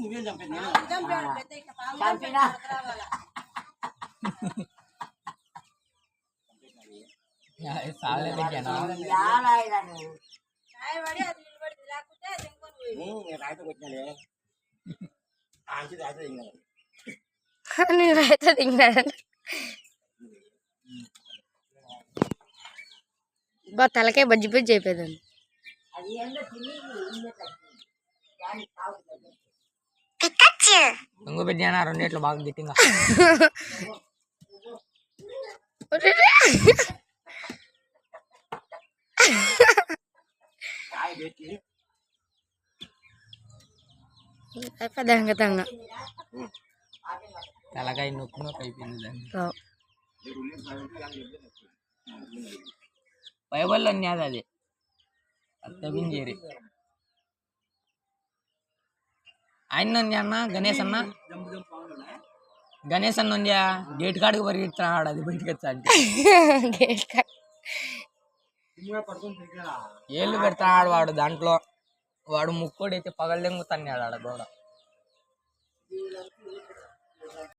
నువ్వేం చంపేది చంపినా రాయితో కొట్టినాలే నేను రైతు తిన్నాడు బా తలకే బజ్జి బజ్జి అయిపోయింది ఇంకో బిడ్డ రెండేట్లు బాగా గిట్టింగా అయిపోయింది తలకాయ నొక్కి నొక్కి అయిపోయింది దాన్ని బైబల్లో అన్నది అది తగ్గించేరి ఆయన అన్న గణేష్ అన్న ఉంది గేట్ కాడికి పరిగెత్తున్నాడు అది బయటకు వచ్చా ఏళ్ళు పెడతాడు వాడు దాంట్లో వాడు ముక్కోడైతే పగలదెంగుతాడు ఆడ గోడ